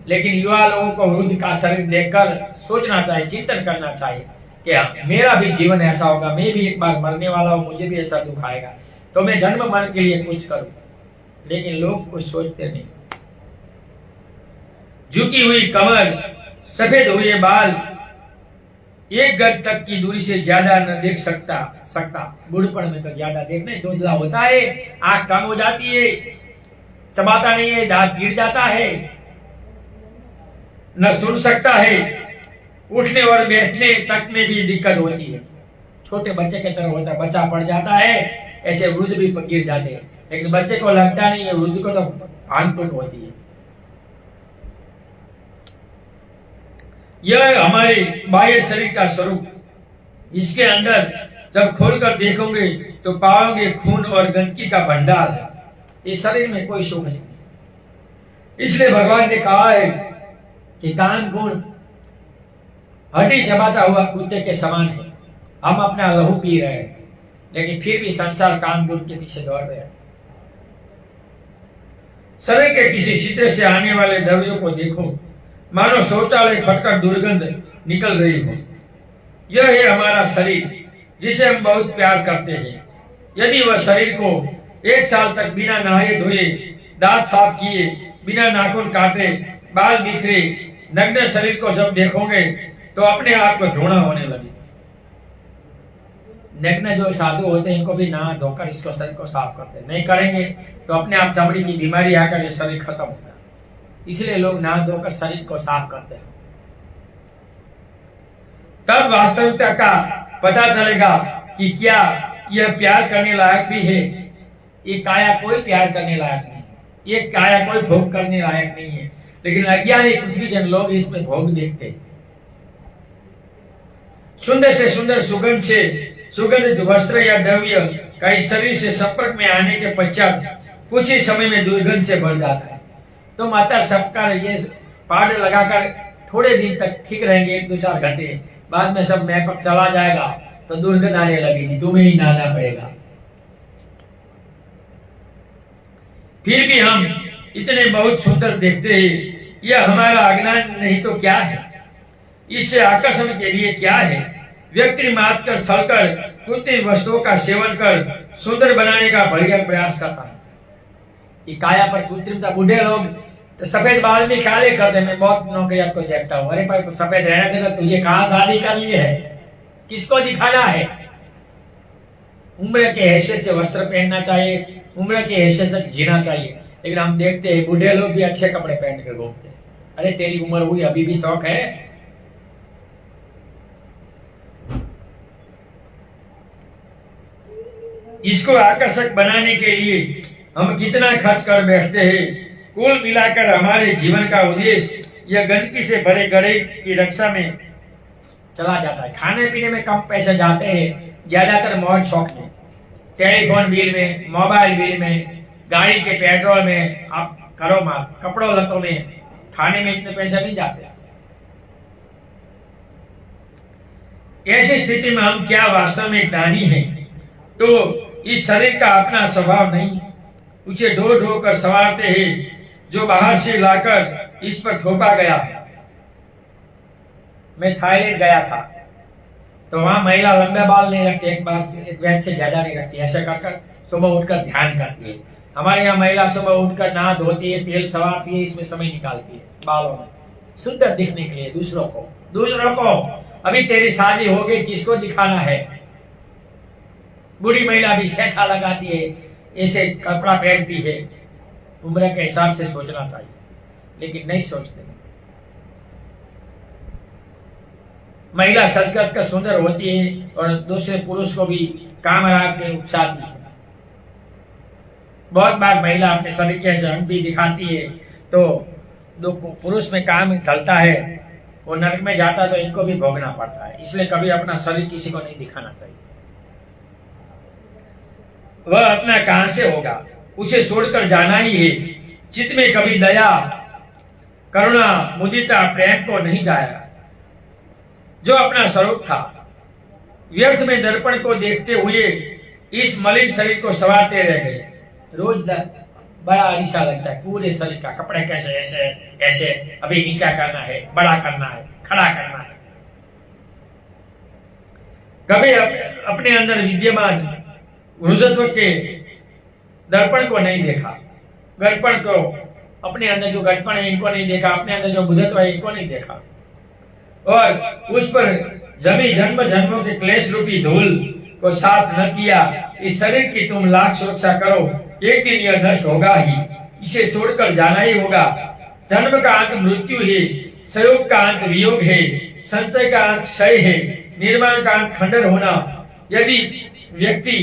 लेकिन युवा लोगों को वृद्ध का शरीर देखकर सोचना चाहिए, चिंतन करना चाहिए कि हाँ, मेरा भी जीवन ऐसा होगा, मैं भी एक बार मरने वाला हूं, मुझे भी ऐसा दुख आएगा, तो मैं जन्म मरण के लिए कुछ करूं। लेकिन लोग कुछ सोचते नहीं। झुकी हुई कमर, सफेद हुए बाल, एक गज तक की दूरी से ज्यादा न देख सकता। बूढ़पन में तो ज्यादा देखना, धुंधला होता है, आंख कम हो जाती है, चबाता नहीं है, दांत गिर जाता है, न सुन सकता है। उठने और बैठने तक में भी दिक्कत होती है। छोटे बच्चे की तरह होता है, बच्चा पड़ जाता है, ऐसे वृद्ध भी गिर जाते हैं, लेकिन बच्चे को लगता नहीं है, वृद्ध को तो भान-टूट होती है। यह हमारे बाह्य शरीर का स्वरूप, इसके अंदर जब खोलकर देखोगे तो पाओगे खून और गंदगी का भंडार है। इस शरीर में कोई सुख नहीं। इसलिए भगवान ने कहा है कि काम गुण हड्डी जमाता हुआ कुत्ते के समान है। हम अपना लहू पी रहे हैं, लेकिन फिर भी संसार काम गुण के पीछे दौड़ रहे हैं। शरीर के किसी छिद्र से आने वाले द्रव्यों को देखो, मानो शौचालय फटकर दुर्गंध निकल रही हो। यह है हमारा शरीर, जिसे हम बहुत प्यार करते हैं। यदि वह शरीर को 1 साल तक बिना नहाए धोए, दांत साफ किए, बिना नाखून काटे, बाल बिखरे, नग्न शरीर को जब देखोगे तो अपने आप को घृणा होने लगी। नग्न जो साधु होते हैं, इनको भी नहा धोकर इसको शरीर को साफ करते हैं। नहीं करेंगे तो अपने आप चमड़ी की बीमारी आकर ये शरीर खत्म होगा। इसलिए लोग नहा धोकर शरीर को साफ करते हैं। तब वास्तविकता का पता चलेगा कि क्या यह प्यार करने लायक भी है। ये काया कोई प्यार करने लायक नहीं, ये काया कोई भोग करने लायक नहीं है, लेकिन अज्ञानी पृथ्वी जन लोग इसमें भोग देखते हैं। सुंदर से सुंदर सुगंध से सुगंधित वस्त्र या द्रव्य का इस शरीर से संपर्क में आने के पश्चात कुछ ही समय में दुर्गंध से भर जाता है। तो माता सबका ये पाउडर लगाकर थोड़े दिन तक ठीक रहेंगे, 1-2-4 घंटे बाद में सब मेकअप चला जाएगा तो दुर्गंध आने लगेगी, तुम्हें ही नहाना पड़ेगा। फिर भी हम इतने बहुत सुंदर देखते हैं। यह हमारा अज्ञान नहीं तो क्या है। इससे आकर्षण के लिए क्या है। व्यक्ति मात्र छलकर कृत्रिम वस्तुओं का सेवन कर सुंदर बनाने का बढ़िया प्रयास करता है। ये काया पर कृत्रिमता, बूढ़े लोग तो सफेद बाल भी काले करते। मैं बहुत नौकरियात को देखता हूँ, अरे भाई सफेद रहने देना, तो ये कहाँ शादी कर ली है, किसको दिखाना है। उम्र के हैसियत से वस्त्र पहनना चाहिए, उम्र के हैसियत तक जीना चाहिए, लेकिन हम देखते हैं बूढ़े लोग भी अच्छे कपड़े पहन कर घूमते हैं। अरे तेरी उम्र हुई, अभी भी शौक है। इसको आकर्षक बनाने के लिए हम कितना खर्च कर बैठते हैं। कुल मिलाकर हमारे जीवन का उद्देश्य यह गंदगी से भरे गड़े की रक्षा में चला जाता है। खाने पीने में कम पैसे जाते हैं, ज्यादातर मौज शौक में, टेलीफोन बिल में, मोबाइल बिल में, गाड़ी के पेट्रोल में, आप करो मार, कपड़ों लतों में, खाने में इतने पैसे नहीं जाते। ऐसी स्थिति में हम क्या वास्तव में ज्ञानी हैं? तो इस शरीर का अपना स्वभाव नहीं, उसे ढो ढो कर संवारते हैं, जो बाहर से लाकर इस पर थोपा गया है। मैं थाईलैंड गया था, तो वहां महिला लंबे बाल नहीं रखती, एक बार से एक बैच से ज्यादा नहीं रखती। ऐसे कर सुबह उठकर ध्यान करती है। हमारे यहाँ महिला सुबह उठकर नहा धोती है, तेल सवारती है, इसमें समय निकालती है बालों में, सुंदर दिखने के लिए। दूसरों को अभी तेरी शादी हो गई, किसको दिखाना है। बूढ़ी महिला भी सेठा लगाती है, ऐसे कपड़ा पहनती है। उम्र के हिसाब से सोचना चाहिए, लेकिन नहीं सोचते। महिला सजगत कर सुंदर होती है और दूसरे पुरुष को भी काम राग के उपसाती है। बहुत बार महिला अपने शरीर के अंग भी दिखाती है, तो दो पुरुष में काम चलता है, वो नरक में जाता तो इनको भी भोगना पड़ता है। इसलिए कभी अपना शरीर किसी को नहीं दिखाना चाहिए। वह अपना कहां से होगा, उसे छोड़कर जाना ही है। चित्त में कभी दया, करुणा, मुदिता, प्रेम को नहीं जाया, जो अपना स्वरूप था। व्यर्थ में दर्पण को देखते हुए इस मलिन शरीर को संवारते रह गए। रोज बड़ा अरीसा लगता है पूरे शरीर का, कपड़े कैसे ऐसे ऐसे, अभी नीचा करना है, बड़ा करना है, खड़ा करना है। कभी अपने अंदर विद्यमान वृद्धत्व के दर्पण को नहीं देखा, दर्पण को, अपने अंदर जो दर्पण है इनको नहीं देखा, अपने अंदर जो बुद्धत्व है इनको नहीं देखा, और उस पर जमी जन्म जन्मों के क्लेश रूपी धूल को साफ न किया। इस शरीर की तुम लाख सुरक्षा करो, एक दिन यह नष्ट होगा ही, इसे छोड़कर जाना ही होगा। जन्म का अंत मृत्यु है, संयोग का अंत वियोग है, संचय का अर्थ क्षय है, निर्माण का अर्थ खंडन होना। यदि व्यक्ति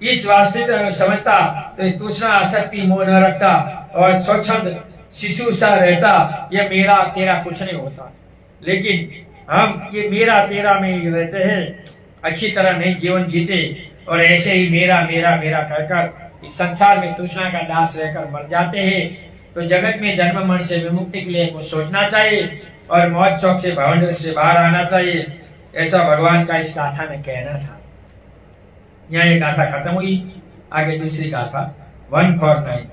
इस वास्तविकता को समझता तो तृष्णा आसक्ति मोह न रखता और स्वच्छंद शिशु सा रहता। ये मेरा तेरा कुछ नहीं होता। लेकिन हम ये मेरा तेरा में ही रहते हैं, अच्छी तरह नहीं जीवन जीते और ऐसे ही मेरा मेरा मेरा कहकर इस संसार में तृष्णा का दास रहकर मर जाते हैं। तो जगत में जन्म मरण से विमुक्ति के लिए कुछ सोचना चाहिए और मौज शौक से भवंड से बाहर आना चाहिए। ऐसा भगवान का इस गाथा में कहना था। यहाँ ये गाथा खत्म हुई, आगे दूसरी गाथा 149।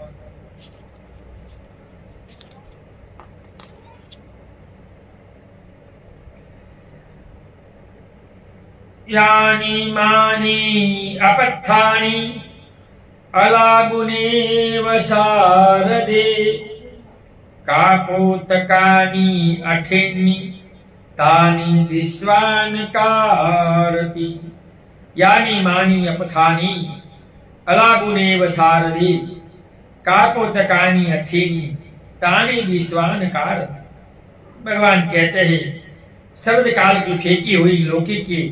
यानी मानी अपत्थानी अलागुनेव सारदे काकोतकानी अठिन्नी तानी विश्वान कारती। यानी मानी अपथानी अलागुनेव सारदे काकोतकानी अठिन्नी तानी विश्वान कारती। भगवान कहते हैं शरद काल की फेंकी हुई लौकी की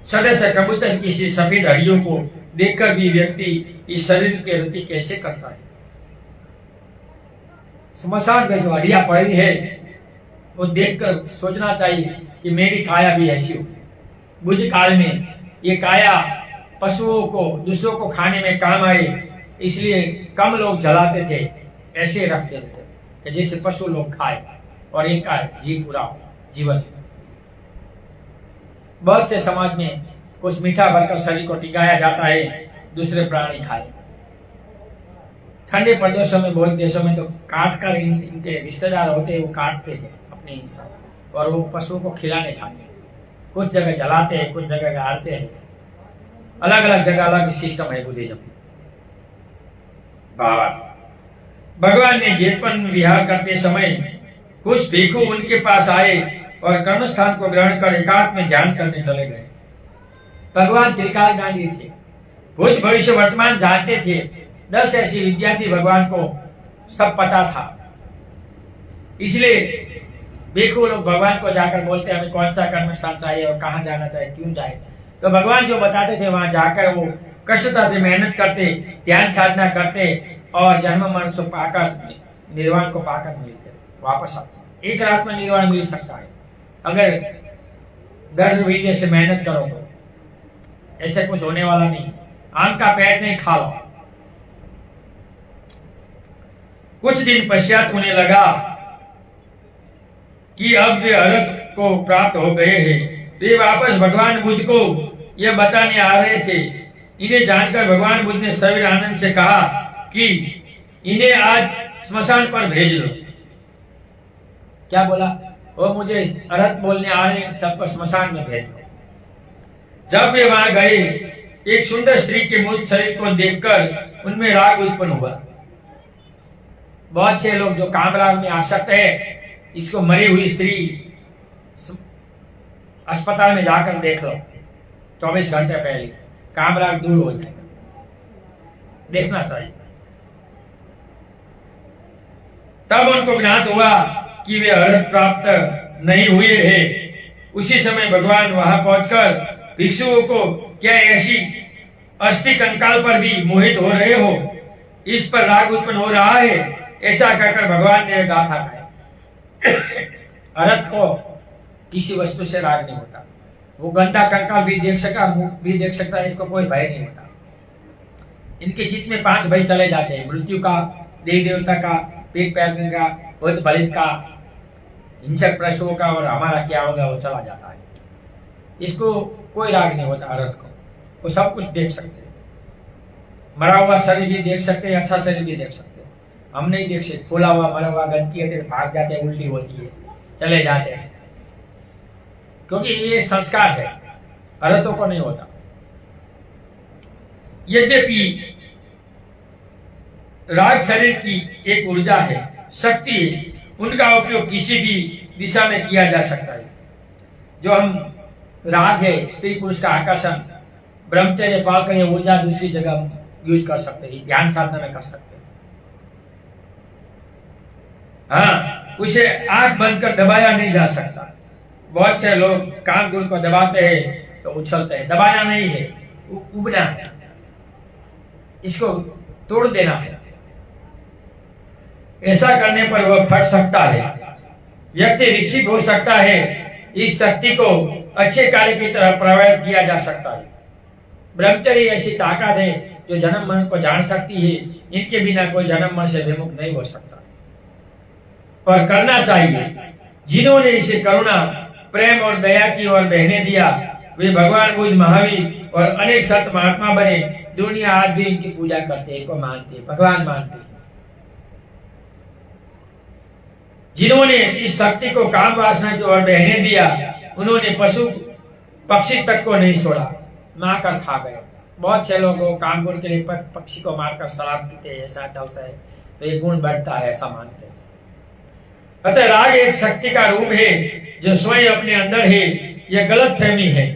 सदस्य कबूतर की सी सफेद हड्डियों को देखकर भी व्यक्ति इस शरीर के रति कैसे करता है। स्मशान में जो हड्डियां पड़ी है वो देखकर सोचना चाहिए कि मेरी काया भी ऐसी हो। बुझ काल में ये काया पशुओं को दूसरों को खाने में काम आए, इसलिए कम लोग जलाते थे, ऐसे रख देते थे कि जैसे पशु लोग खाए और इनका जी पूरा जीवन। बहुत से समाज में कुछ मीठा भरकर शरीर को टिकाया जाता है, दूसरे प्राणी खाए। ठंडे प्रदेशों में बहुत देशों में तो काट कर इनके रिश्तेदार होते हैं वो काटते हैं अपने इंसान और वो पशुओं को खिलाने खाते हैं। कुछ जगह जलाते हैं, कुछ जगह गाड़ते हैं। अलग अलग जगह अलग सिस्टम है बुद्धिज्म। भगवान ने जेतवन में विहार करते समय कुछ भिक्षु उनके पास आए और कर्मस्थान को ग्रहण कर एकांत में ध्यान करने चले गए। भगवान त्रिकालज्ञानी थे, भूत भविष्य वर्तमान जानते थे। 10 ऐसी विद्या थी भगवान को, सब पता था। इसलिए भिक्षु लोग भगवान को जाकर बोलते हमें कौन सा कर्म स्थान चाहिए और कहाँ जाना चाहिए, क्यों जाए। तो भगवान जो बताते थे वहां जाकर वो कष्टता से मेहनत करते, ध्यान साधना करते और जन्म मरण से पाकर निर्वाण को पाकर मिलते वापस आते। एक रात में निर्वाण मिल सकता है अगर दर्द वीर्य से मेहनत करो तो। ऐसे कुछ होने वाला नहीं। आम का पेट नहीं खा लो। कुछ दिन पश्चात उन्हें लगा कि अब वे अर्थ को प्राप्त हो गए हैं। वे वापस भगवान बुद्ध को यह बताने आ रहे थे। इन्हें जानकर भगवान बुद्ध ने स्थविर आनंद से कहा कि इन्हें आज स्मशान पर भेज लो। क्या बोला? वो मुझे अर्थ बोलने आ रहे हैं, सबको स्मशान में भेज दो। जब वे वहां गए, एक सुंदर स्त्री के मूर्त शरीर को देखकर उनमें राग उत्पन्न हुआ। बहुत से लोग जो कामराग में आसक्त है, इसको मरी हुई स्त्री अस्पताल में जाकर देख लो 24 घंटे पहले, कामराग दूर हो जाएगा। देखना चाहिए। तब उनको ज्ञात हुआ कि वे अर्थ प्राप्त नहीं हुए हैं। उसी समय भगवान वहां पहुंचकर भिक्षुओं को क्या ऐसी अस्थि कंकाल पर भी मोहित हो रहे हो, इस पर राग उत्पन्न हो रहा है, ऐसा कहकर भगवान ने गाथा गाया। अर्थ को किसी वस्तु से राग नहीं होता। वो गंदा कंकाल भी देख सका, मुख भी देख सकता है, इसको कोई भय नहीं होता। इनके चित्त में 5 भय चले जाते हैं, मृत्यु का, देव देवता का, पेट पैरने का, भूत बलित का, हिंसक पशुओं का और हमारा क्या होगा वो चला जाता है। इसको कोई राग नहीं होता। अर्थ को वो सब कुछ देख सकते हैं। मरा हुआ शरीर भी देख सकते हैं, अच्छा शरीर भी देख सकते हैं। हम नहीं देख सकते। फूला हुआ मरा हुआ गंदगी है तो भाग जाते हैं, उल्टी होती है, चले जाते हैं, क्योंकि ये संस्कार है, अर्थों को नहीं होता। यद्यपि राग शरीर की एक ऊर्जा है, शक्ति है, उनका उपयोग किसी भी दिशा में किया जा सकता है। जो हम राग है, स्त्री पुरुष का आकर्षण, ब्रह्मचर्य पालकर ये ऊर्जा दूसरी जगह यूज कर सकते हैं, ध्यान साधना में कर सकते हैं। हाँ, उसे आंख बंद कर दबाया नहीं जा सकता। बहुत से लोग काम गुण को दबाते हैं तो उछलते हैं। दबाना नहीं है, उबना है, इसको तोड़ देना है। ऐसा करने पर वह फट सकता है, व्यक्ति विकसित हो सकता है, इस शक्ति को अच्छे कार्य की तरह प्रभावित किया जा सकता है। ब्रह्मचर्य ऐसी ताकत है जो जन्म मरण को जान सकती है। इनके बिना कोई जन्म मरण से विमुख नहीं हो सकता, और करना चाहिए। जिन्होंने इसे करुणा, प्रेम और दया की ओर बहने दिया, वे भगवान बुद्ध, महावीर और अनेक संत महात्मा बने। दुनिया आज भी इनकी पूजा करते हैं, इनको मानते हैं, भगवान मानते हैं। जिन्होंने इस शक्ति को काम वासना की ओर बहने दिया, उन्होंने पशु पक्षी तक को नहीं छोड़ा, मार कर खा गए। बहुत से लोग काम गुण के लिए पक्षी को मारकर शराब पीते हैं, ऐसा चलता है, तो ये गुण बढ़ता है, ऐसा मानते हैं। अतः राग एक शक्ति का रूप है जो स्वयं अपने अंदर है। यह गलत फहमी है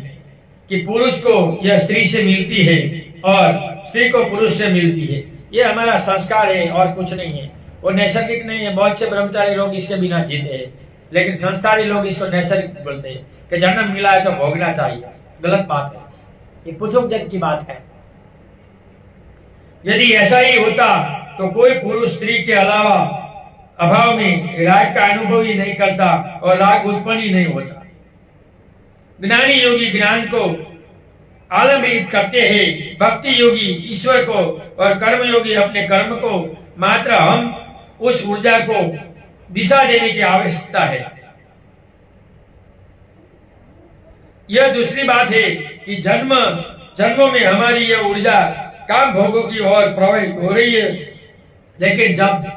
कि पुरुष को यह स्त्री से मिलती है और स्त्री को पुरुष से मिलती है। यह हमारा संस्कार है और कुछ नहीं है, वो नैसर्गिक नहीं है। बहुत से ब्रह्मचारी लोग इसके बिना जीते हैं, लेकिन संस्कारी लोग इसको नैसर्गिक बोलते हैं कि जन्म मिला है तो भोगना चाहिए। गलत बात है, ये पुरुष जन की बात है। यदि ऐसा ही होता तो कोई पुरुष स्त्री के अलावा अभाव में राग का अनुभव ही नहीं करता और राग उत्पन्न ही नहीं होता। ज्ञानी योगी ज्ञान को आलंबित करते हैं, भक्ति योगी ईश्वर को और कर्म योगी अपने कर्म को। मात्र हम उस ऊर्जा को दिशा देने की आवश्यकता है। यह दूसरी बात है कि जन्मों में हमारी यह ऊर्जा काम भोगों की ओर प्रवाहित हो रही है, लेकिन जब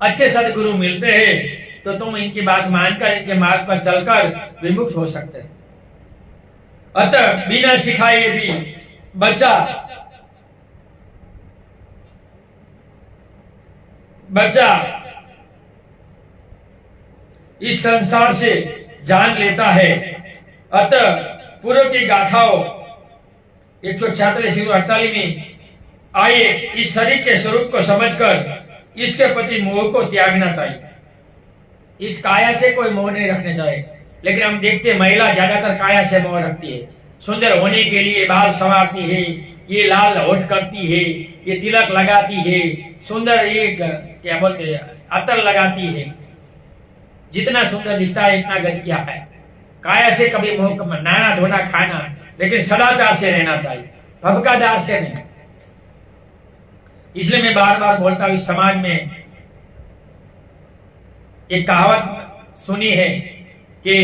अच्छे सदगुरु मिलते हैं तो तुम इनकी बात मानकर इनके मार्ग पर चलकर विमुक्त हो सकते हैं। अतः बिना सिखाए भी बच्चा इस संसार से जान लेता है। अतः पूर्व की गाथाओं 146-148 में आइए इस शरीर के स्वरूप को समझकर इसके प्रति मोह को त्यागना चाहिए। इस काया से कोई मोह नहीं रखना चाहिए, लेकिन हम देखते हैं महिला ज्यादातर काया से मोह रखती है। सुंदर होने के लिए बाल संवारती है, ये लाल होठ करती है, ये तिलक लगाती है, सुंदर ये क्या बोलते हैं अतर लगाती है। जितना सुंदर दिखता है इतना गंदगिया है। काया से कभी मोह, नहाना धोना खाना, लेकिन सदाचार से रहना चाहिए, भवकादार से नहीं। इसलिए मैं बार बार बोलता हूं, इस समाज में एक कहावत सुनी है कि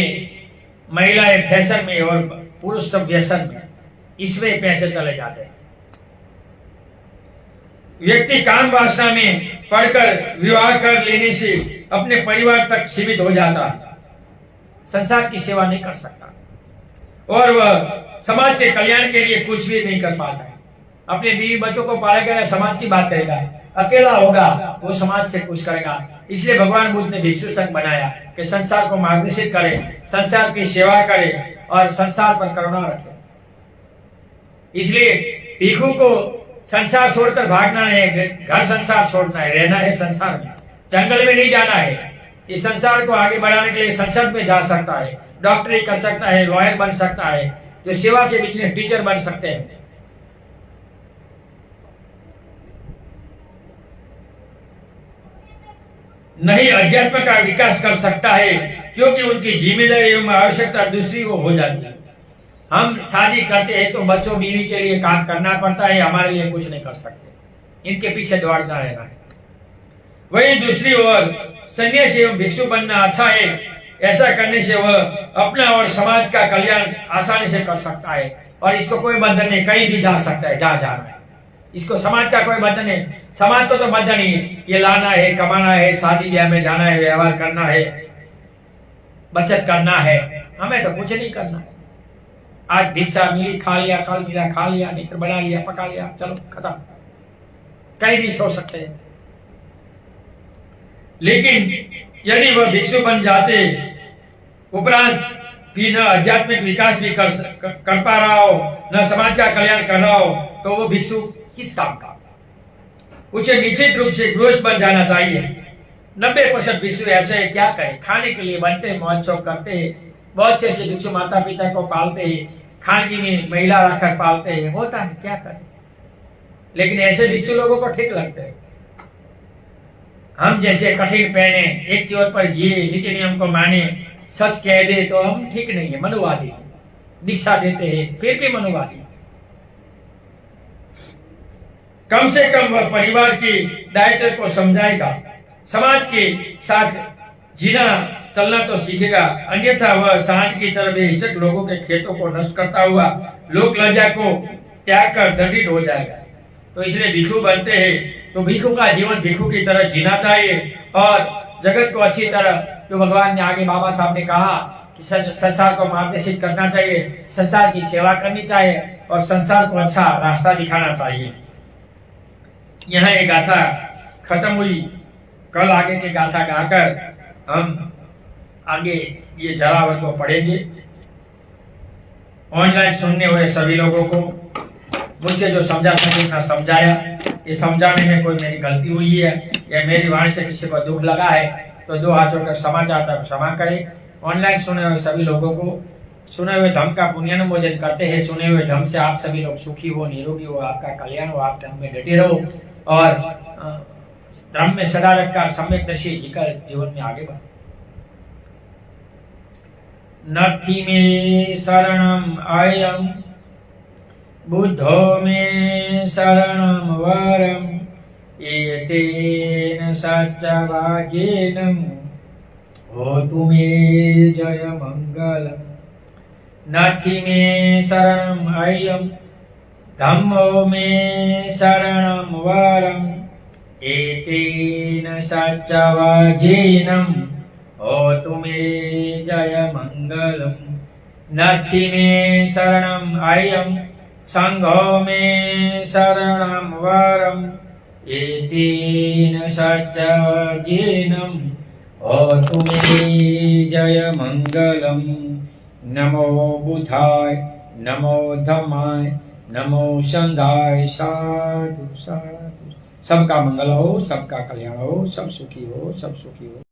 महिलाएं फैशन में और पुरुष सब व्यसन में, इसमें पैसे चले जाते हैं। व्यक्ति काम वासना में पढ़कर विवाह कर लेने से अपने परिवार तक सीमित हो जाता है, संसार की सेवा नहीं कर सकता और वह समाज के कल्याण के लिए कुछ भी नहीं कर पाता है। अपने बीवी बच्चों को पालेगा, समाज की बात करेगा, अकेला होगा वो समाज से कुछ करेगा। इसलिए भगवान बुद्ध ने भिक्षु संघ बनाया कि संसार को मार्गदर्शित करे, संसार की सेवा करे और संसार पर करुणा रखे। इसलिए भिक्षु को संसार छोड़कर भागना नहीं है, घर संसार छोड़ना है, रहना है संसार में, जंगल में नहीं जाना है। इस संसार को आगे बढ़ाने के लिए संसद में जा सकता है, डॉक्टरी कर सकता है, लॉयर बन सकता है, जो सेवा के बिजनेस टीचर बन सकते हैं। नहीं अध्यात्म का विकास कर सकता है, क्योंकि उनकी जिम्मेदारी एवं आवश्यकता दूसरी को हो जाती है। हम शादी करते हैं तो बच्चों बीवी के लिए काम करना पड़ता है, हमारे लिए कुछ नहीं कर सकते, इनके पीछे दौड़ना रहना है। वही दूसरी ओर सन्यासी एवं भिक्षु बनना अच्छा है। ऐसा करने से वह अपना और समाज का कल्याण आसानी से कर सकता है और इसको कोई बंधन नहीं, कहीं भी जा सकता है जहाँ जाना है। इसको समाज का कोई बंधन नहीं, समाज को तो बंधन ही ये लाना है, कमाना है, शादी ब्याह में जाना है, व्यवहार करना है, बचत करना है, हमें तो कुछ नहीं करना। आज भिक्षा मिली खा लिया, कल मिला खा लिया, नहीं तो बना लिया पका लिया, चलो खत्म, कहीं भी सो सकते हैं। लेकिन यदि वह भिक्षु बन जाते उपरांत भी न आध्यात्मिक विकास भी कर पा रहा हो, न समाज का कल्याण कर रहा हो, तो वो भिक्षु किस काम का? उसे निश्चित रूप से गृहस्थ बन जाना चाहिए। 90% भिक्षु ऐसे क्या करें, खाने के लिए बनते हैं, महोत्सव करते हैं, बहुत से ऐसे भिक्षु माता पिता को पालते हैं, खानगी में महिला रखकर पालते हैं, होता है, क्या करें। लेकिन ऐसे भिक्षु लोगों को ठीक लगते हैं। हम जैसे कठिन पहने, एक चोर पर जिए, नीति नियम को माने, सच कह दे तो हम ठीक नहीं है, मनुवादी है। दीक्षा देते हैं फिर भी मनुवादी। कम से कम वह परिवार के दायित्व को समझाएगा, समाज के साथ जीना चलना तो सीखेगा, अन्यथा वह सांड की तरह बेहिचक लोगों के खेतों को नष्ट करता हुआ लोक लज्जा को त्याग कर दंडित हो जाएगा। तो इसलिए भिक्षु बनते हैं तो भिक्षु का जीवन भिक्षु की तरह जीना चाहिए और जगत को अच्छी तरह, जो भगवान ने आगे बाबा साहब ने कहा कि संसार को मार्गदर्शित करना चाहिए, संसार की सेवा करनी चाहिए और संसार को अच्छा रास्ता दिखाना चाहिए। यहाँ ये गाथा खत्म हुई। कल आगे की गाथा गाकर हम आगे ये जलावर को पढ़ेंगे। ऑनलाइन सुनने हुए सभी लोगों को मुझसे जो समझा सके उतना समझाया। ये समझाने में कोई मेरी गलती हुई है या मेरी वाणी से किसी को दुख लगा है तो दो हाथ जोड़कर क्षमा चाहता है, क्षमा करें। ऑनलाइन सुने हुए सभी लोगों को सुने हुए धर्म का पुण्यानुमोदन करते हैं। सुने हुए धर्म से आप सभी लोग सुखी हो, निरोगी हो, आपका कल्याण हो, आप धर्म में डटे रहो और धर्म में सदा रखकर सम्यक दर्शी जीकर जीवन में आगे बढ़ो। नथी में शरणम अयम बुद्धो में शरणम वरम एतेन सच्चवाजेनम होतु मे जय मंगलम। नथी में शरणम अयम धम्मो में शरणम वरम एतेन सच्चवाजेनम होतु मे जय मंगलम। नथी में शरणम अयम संघो में शरणम वरम एतेन सच्चवाजेनम होतु मे जय मंगलम। नमो बुद्धाय, नमो धम्माय, नमो संघाय। साधु साधु। सबका मंगल हो, सबका कल्याण हो, सब सुखी हो, सब सुखी हो।